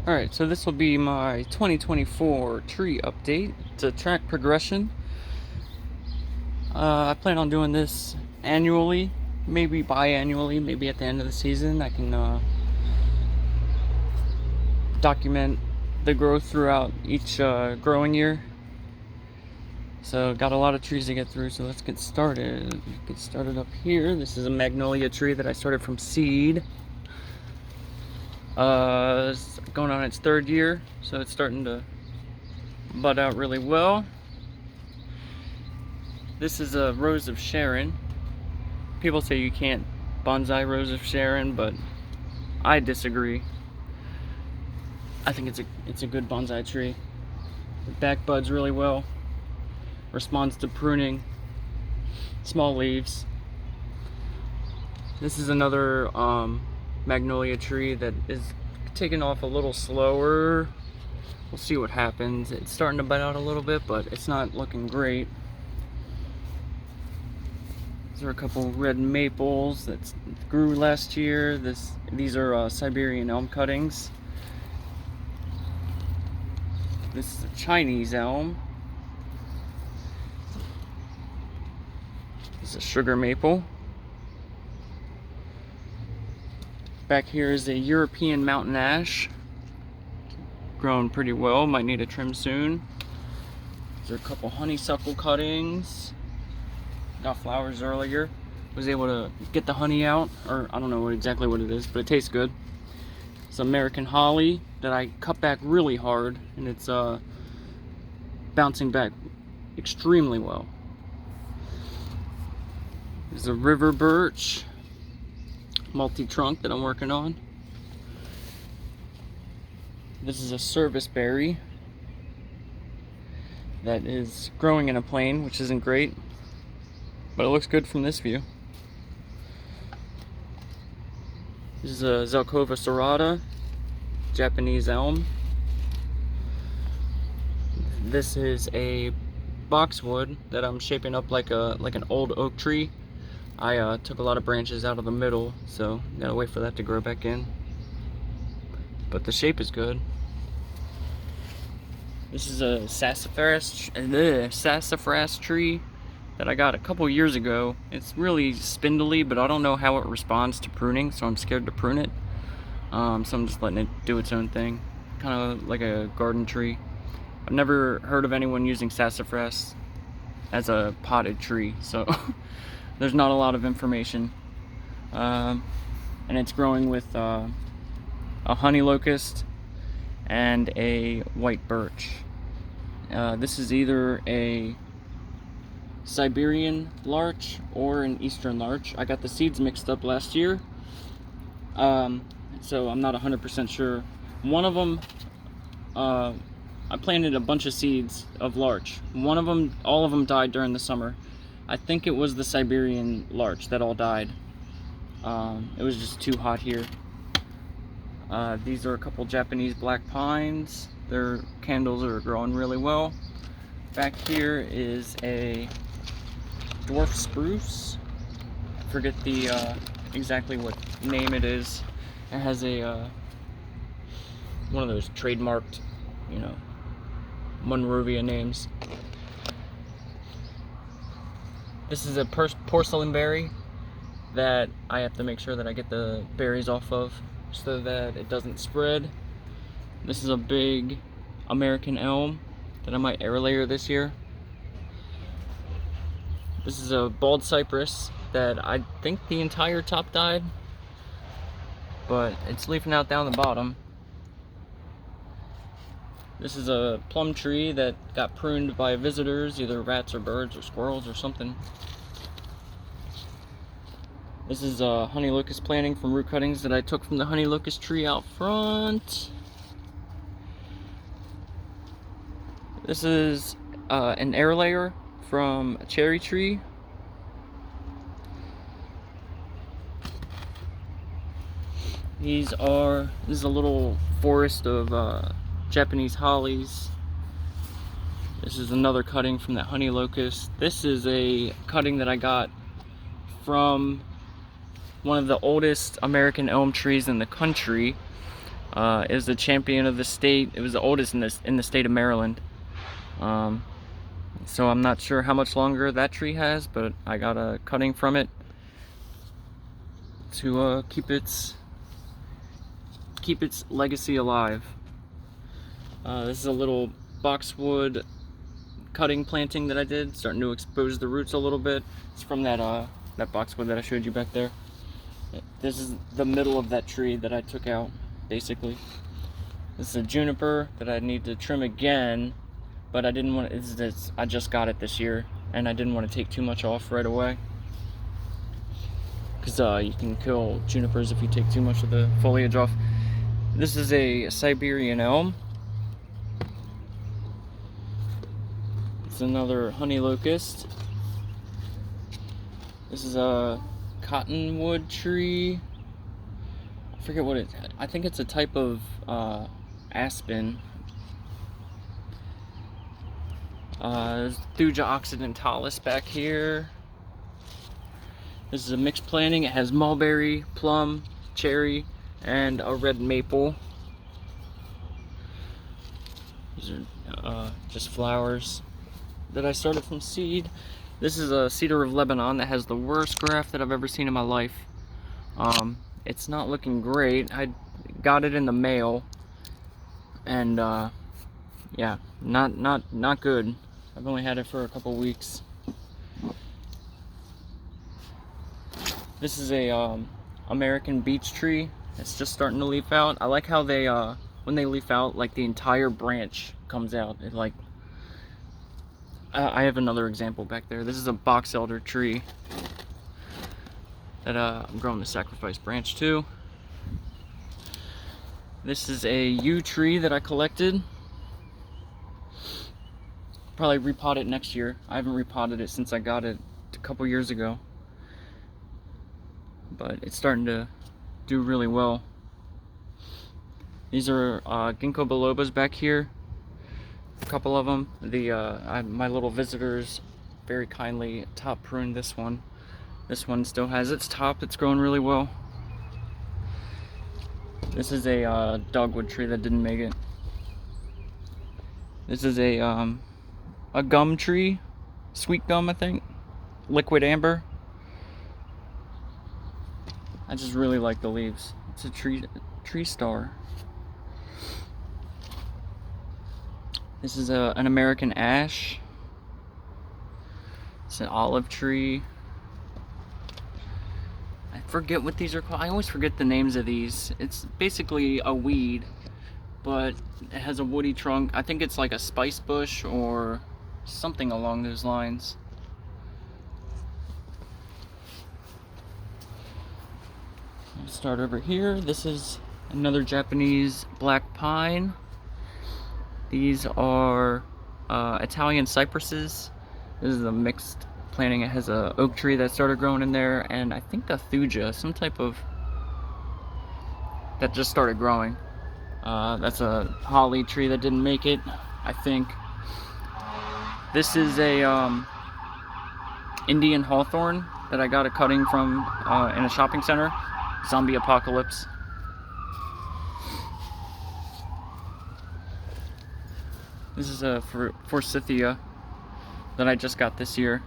Alright, so this will be my 2024 tree update. It's a track progression. I plan on doing this annually, maybe biannually, maybe at the end of the season. I can document the growth throughout each growing year. So got a lot of trees to get through, so let's get started. Get started up here. This is a magnolia tree that I started from seed. It's going on its third year, so it's starting to bud out really well. This is a Rose of Sharon. People say you can't bonsai Rose of Sharon, but I disagree. I think it's a good bonsai tree. It back buds really well. Responds to pruning. Small leaves. This is another magnolia tree that is taking off a little slower. We'll see what happens. It's starting to bud out a little bit, but it's not looking great. These are a couple red maples that grew last year. These are Siberian elm cuttings. This is a Chinese elm. This is a sugar maple. Back here is a European mountain ash. Growing pretty well, might need a trim soon. These are a couple honeysuckle cuttings. Got flowers earlier. Was able to get the honey out, or I don't know exactly what it is, but it tastes good. It's American holly that I cut back really hard, and it's bouncing back extremely well. There's a river birch, multi-trunk that I'm working on. This is a service berry that is growing in a plane, which isn't great, but it looks good from this view. This is a Zelkova serrata, Japanese elm. This is a boxwood that I'm shaping up like an old oak tree. I took a lot of branches out of the middle, so gotta wait for that to grow back in. But the shape is good. This is a sassafras tree that I got a couple years ago. It's really spindly, but I don't know how it responds to pruning, so I'm scared to prune it. So I'm just letting it do its own thing. Kind of like a garden tree. I've never heard of anyone using sassafras as a potted tree, so there's not a lot of information. And it's growing with a honey locust and a white birch. This is either a Siberian larch or an eastern larch. I got the seeds mixed up last year, so I'm not 100% sure. One of them, I planted a bunch of seeds of larch. One of them, all of them died during the summer. I think it was the Siberian larch that all died. It was just too hot here. These are a couple Japanese black pines. Their candles are growing really well. Back here is a dwarf spruce. I forget the exactly what name it is. It has a one of those trademarked, Monrovia names. This is a porcelain berry that I have to make sure that I get the berries off of so that it doesn't spread. This is a big American elm that I might air layer this year. This is a bald cypress that I think the entire top died, but it's leafing out down the bottom. This is a plum tree that got pruned by visitors, either rats or birds or squirrels or something. This is a honey locust planting from root cuttings that I took from the honey locust tree out front. This is an air layer from a cherry tree. This is a little forest of Japanese hollies. This is another cutting from that honey locust. This is a cutting that I got from one of the oldest American elm trees in the country. It was the champion of the state. It was the oldest in the state of Maryland. So I'm not sure how much longer that tree has, but I got a cutting from it to keep its legacy alive. This is a little boxwood cutting planting that I did, starting to expose the roots a little bit. It's from that boxwood that I showed you back there. This is the middle of that tree that I took out, basically. This is a juniper that I need to trim again, but I didn't want to, I just got it this year, and I didn't want to take too much off right away. Because you can kill junipers if you take too much of the foliage off. This is a Siberian elm. It's another honey locust. This is a cottonwood tree. I forget what I think it's a type of aspen. There's Thuja occidentalis back here. This is a mixed planting. It has mulberry, plum, cherry, and a red maple. These are just flowers that I started from seed. This is a cedar of Lebanon that has the worst graft that I've ever seen in my life. It's not looking great. I got it in the mail, and yeah, not good. I've only had it for a couple weeks. This is a American beech tree. It's just starting to leaf out. I like how they when they leaf out, like the entire branch comes out. It like I have another example back there. This is a box elder tree that I'm growing the sacrifice branch to. This is a yew tree that I collected. Probably repot it next year. I haven't repotted it since I got it a couple years ago, but it's starting to do really well. These are ginkgo bilobas back here. A couple of them. My little visitors very kindly top pruned this one. This one still has its top. It's growing really well. This is a dogwood tree that didn't make it. This is a gum tree, sweet gum, I think, liquid amber. I just really like the leaves. It's a tree star. This is an American ash. It's an olive tree. I forget what these are called. I always forget the names of these. It's basically a weed, but it has a woody trunk. I think it's like a spice bush or something along those lines. I'll start over here. This is another Japanese black pine. These are Italian cypresses. This is a mixed planting. It has a oak tree that started growing in there, and I think a thuja, some type of that just started growing. That's a holly tree that didn't make it, I think. This is a Indian hawthorn that I got a cutting from in a shopping center. Zombie apocalypse. This is a forsythia that I just got this year.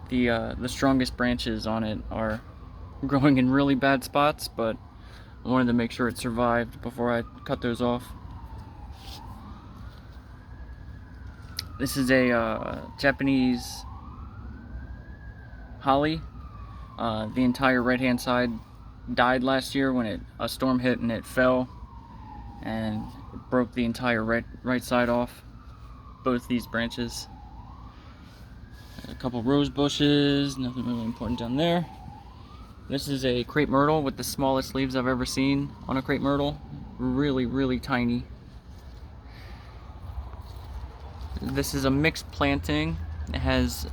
The strongest branches on it are growing in really bad spots, but I wanted to make sure it survived before I cut those off. This is a Japanese holly. The entire right-hand side died last year when a storm hit and it fell, and it broke the entire right side off. Both these branches. A couple rose bushes, nothing really important down there. This is a crepe myrtle with the smallest leaves I've ever seen on a crepe myrtle. Really, really tiny. This is a mixed planting. It has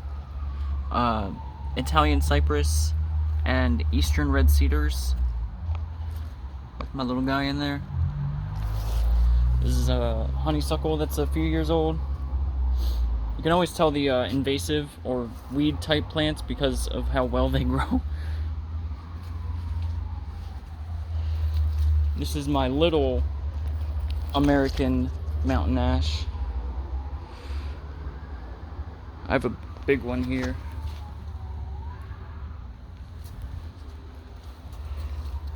Italian cypress and eastern red cedars. My little guy in there. This is a honeysuckle that's a few years old. You can always tell the invasive or weed type plants because of how well they grow. This is my little American mountain ash. I have a big one here.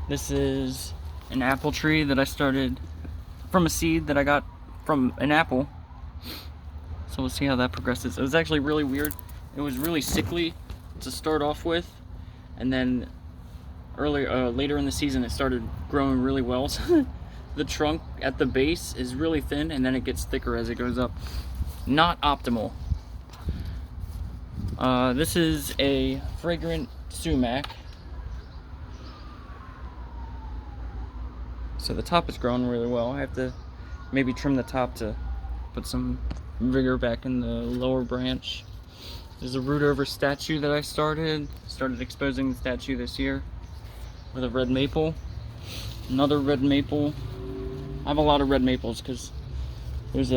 This is an apple tree that I started from a seed that I got from an apple. So we'll see how that progresses. It was actually really weird. It was really sickly to start off with, and then later in the season it started growing really well. So the trunk at the base is really thin, and then it gets thicker as it goes up. Not optimal. This is a fragrant sumac. So the top is growing really well. I have to maybe trim the top to put some vigor back in the lower branch. There's a root over statue that I started exposing the statue this year with a red maple. Another red maple. I have a lot of red maples because there's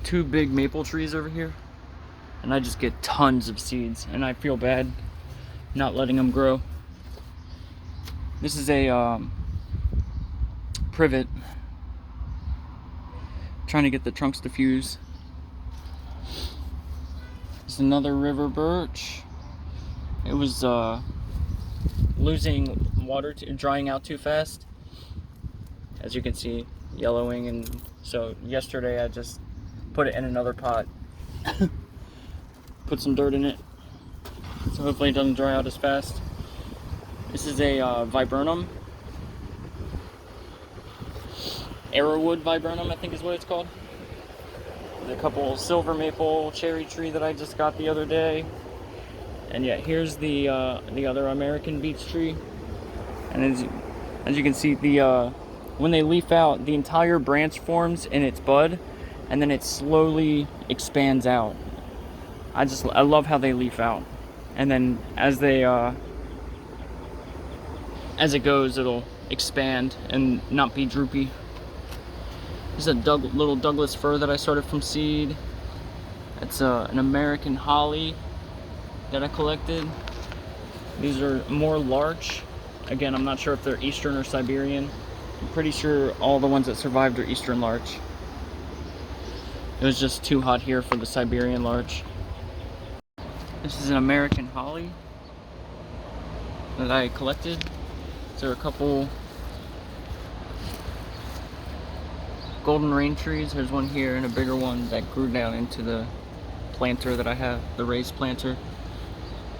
two big maple trees over here, and I just get tons of seeds, and I feel bad not letting them grow. This is a privet. Trying to get the trunks to fuse. There's another river birch. It was losing water, drying out too fast. As you can see, yellowing, and so yesterday I just put it in another pot. Put some dirt in it, so hopefully it doesn't dry out as fast. This is a viburnum. Arrowwood viburnum, I think is what it's called. There's a couple silver maple cherry tree that I just got the other day. And yeah, here's the other American beech tree. And as you can see, when they leaf out, the entire branch forms in its bud, and then it slowly expands out. I love how they leaf out, and then as it goes, it'll expand and not be droopy. There's a little Douglas fir that I started from seed. It's an American holly that I collected. These are more larch. Again, I'm not sure if they're Eastern or Siberian. I'm pretty sure all the ones that survived are Eastern larch. It was just too hot here for the Siberian larch. This is an American holly that I collected. There are a couple golden rain trees. There's one here and a bigger one that grew down into the planter that I have, the raised planter.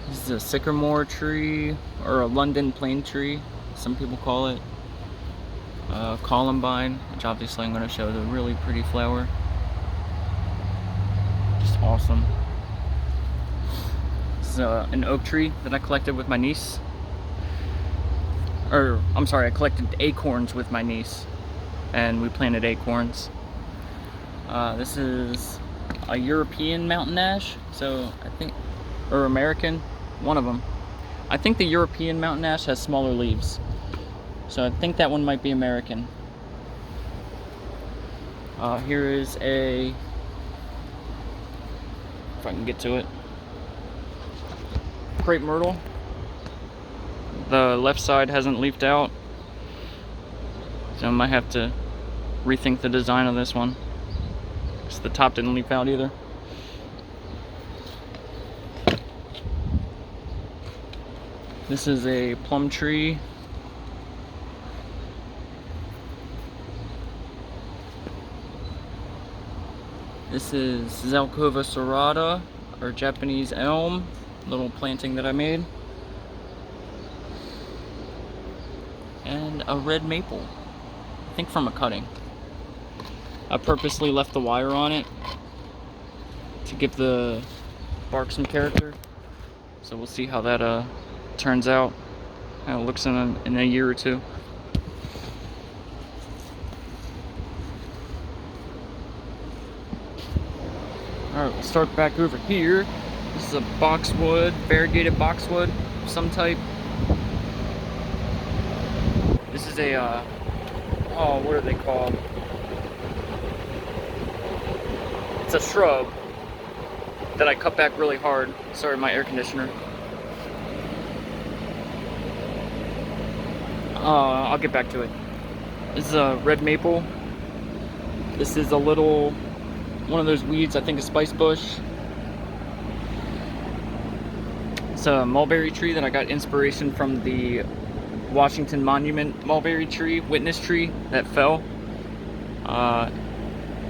This is a sycamore tree, or a London plane tree, some people call it. Columbine, which obviously I'm going to show the really pretty flower. Just awesome. This is an oak tree that I collected with my niece. Or, I'm sorry, I collected acorns with my niece, and we planted acorns. This is a European mountain ash, so I think, or American, one of them. I think the European mountain ash has smaller leaves, so I think that one might be American. Here is if I can get to it, crepe myrtle. The left side hasn't leafed out, so I might have to rethink the design of this one, because the top didn't leaf out either. This is a plum tree. This is Zelkova serrata, or Japanese elm, little planting that I made. And a red maple, I think from a cutting. I purposely left the wire on it to give the bark some character. So we'll see how that turns out, how it looks in a year or two. Alright, we'll start back over here. This is a boxwood, variegated boxwood of some type. This is a, what are they called? It's a shrub that I cut back really hard. Sorry, my air conditioner. I'll get back to it. This is a red maple. This is a little, one of those weeds, I think a spice bush. It's a mulberry tree that I got inspiration from the Washington Monument mulberry tree, witness tree that fell.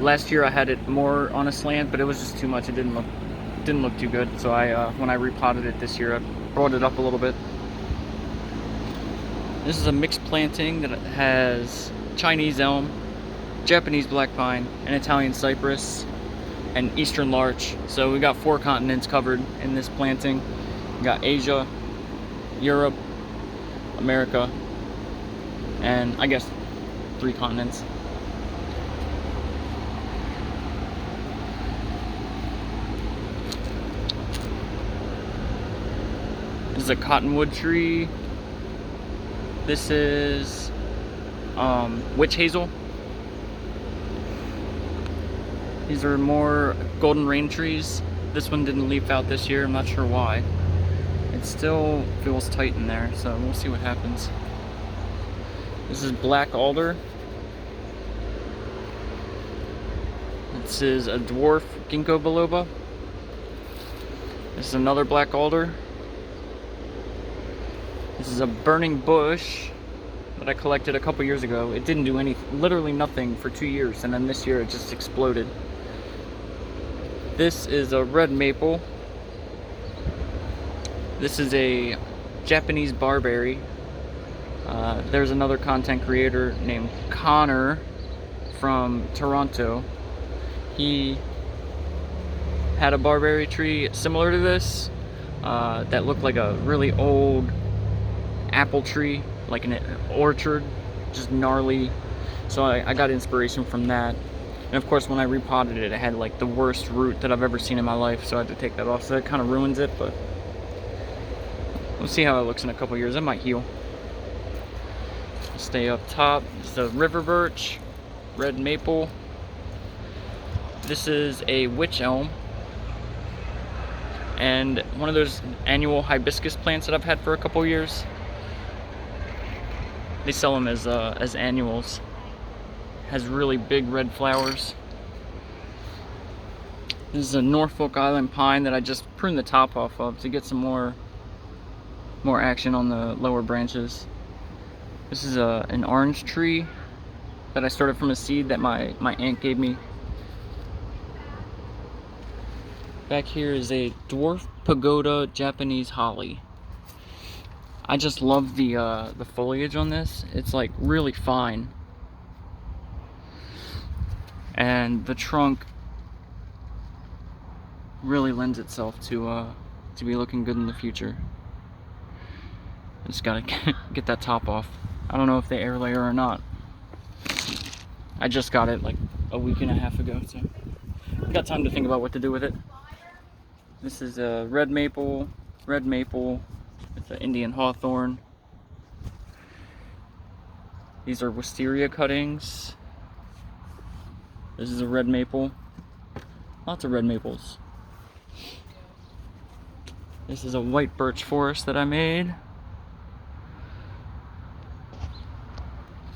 Last year I had it more on a slant, but it was just too much. It didn't look too good. So when I repotted it this year, I brought it up a little bit. This is a mixed planting that has Chinese elm, Japanese black pine, and Italian cypress, and eastern larch. So we got 4 continents covered in this planting. We got Asia, Europe, America, and I guess 3 continents. This is a cottonwood tree. This is witch hazel. These are more golden rain trees. This one didn't leaf out this year. I'm not sure why. It still feels tight in there, so we'll see what happens. This is black alder. This is a dwarf ginkgo biloba. This is another black alder. This is a burning bush that I collected a couple years ago. It didn't do literally nothing for 2 years, and then this year it just exploded. This is a red maple. This is a Japanese barberry. There's another content creator named Connor from Toronto. He had a barberry tree similar to this that looked like a really old apple tree, like an orchard, just gnarly. So I got inspiration from that. And of course when I repotted it, it had like the worst root that I've ever seen in my life, so I had to take that off. So that kind of ruins it, but we'll see how it looks in a couple years. It might heal. Stay up top. This is a river birch, red maple. This is a witch elm, and one of those annual hibiscus plants that I've had for a couple years. They sell them as annuals. Has really big red flowers. This is a Norfolk Island pine that I just pruned the top off of to get some more action on the lower branches. This is an orange tree that I started from a seed that my aunt gave me. Back here is a dwarf pagoda Japanese holly. I just love the foliage on this. It's like really fine, and the trunk really lends itself to be looking good in the future. Just gotta get that top off. I don't know if they air layer or not. I just got it like a week and a half ago, so I've got time to think about what to do with it. This is a red maple. It's an Indian hawthorn. These are wisteria cuttings. This is a red maple. Lots of red maples. This is a white birch forest that I made.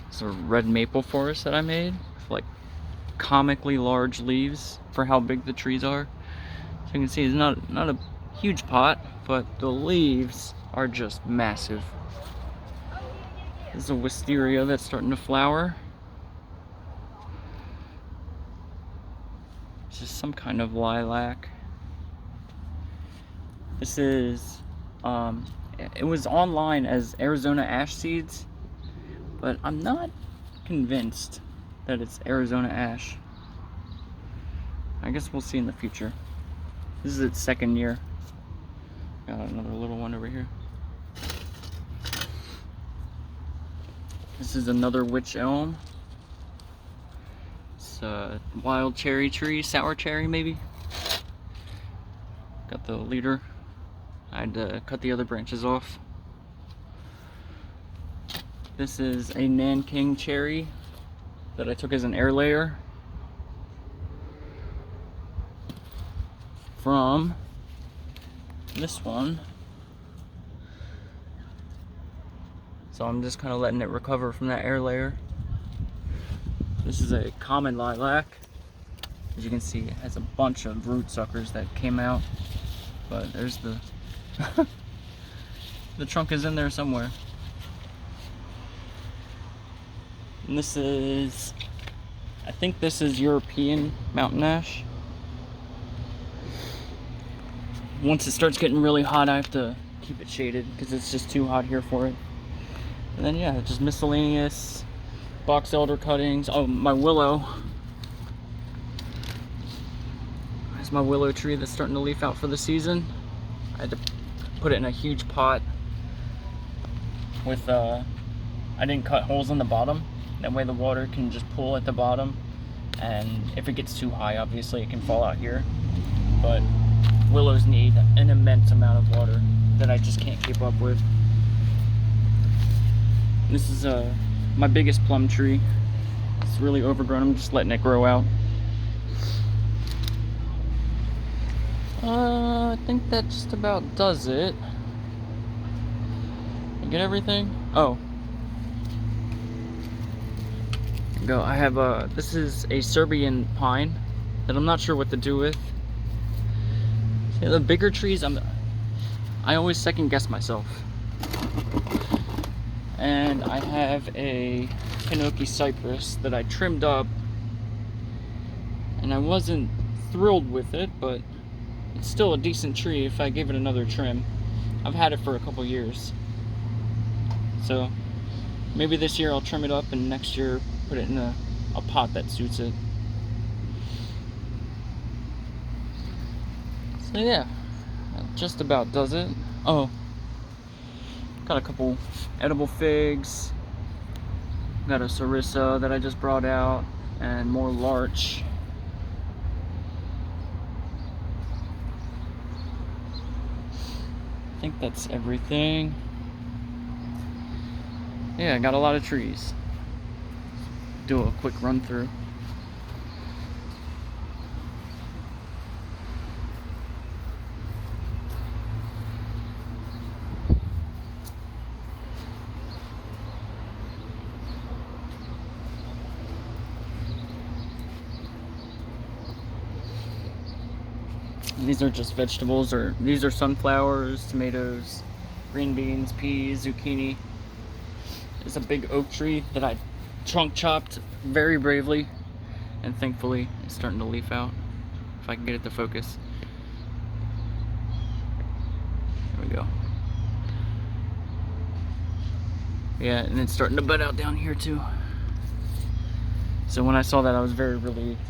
It's a red maple forest that I made with like comically large leaves for how big the trees are. So you can see it's not a huge pot, but the leaves are just massive. This is a wisteria that's starting to flower. This is some kind of lilac. This is, it was online as Arizona ash seeds, but I'm not convinced that it's Arizona ash. I guess we'll see in the future. This is its 2nd year. Got another little one over here. This is another witch elm. It's a wild cherry tree, sour cherry maybe. Got the leader. I had to cut the other branches off. This is a Nanking cherry that I took as an air layer from this one. So I'm just kind of letting it recover from that air layer. This is a common lilac. As you can see, it has a bunch of root suckers that came out. But there's the... the trunk is in there somewhere. And this is... I think this is European mountain ash. Once it starts getting really hot, I have to keep it shaded because it's just too hot here for it. And then yeah, just miscellaneous box elder cuttings. Oh, my willow. There's my willow tree that's starting to leaf out for the season. I had to put it in a huge pot with I didn't cut holes in the bottom. That way the water can just pool at the bottom, and if it gets too high, obviously it can fall out here. But willows need an immense amount of water that I just can't keep up with. This is my biggest plum tree. It's really overgrown. I'm just letting it grow out. I think that just about does it. You get everything? Oh. Go. I have this is a Serbian pine that I'm not sure what to do with. Yeah, the bigger trees, I always second guess myself. And I have a Hinoki cypress that I trimmed up, and I wasn't thrilled with it, but it's still a decent tree if I gave it another trim. I've had it for a couple years, so maybe this year I'll trim it up, and next year put it in a pot that suits it. So yeah, that just about does it. Oh, got a couple edible figs. Got a sarissa that I just brought out, and more larch. I think that's everything. Yeah, I got a lot of trees. Do a quick run through. These are just vegetables, or these are sunflowers, tomatoes, green beans, peas, zucchini. There's a big oak tree that I trunk chopped very bravely, and thankfully it's starting to leaf out. If I can get it to focus. There we go. Yeah, and it's starting to bud out down here too. So when I saw that, I was very relieved.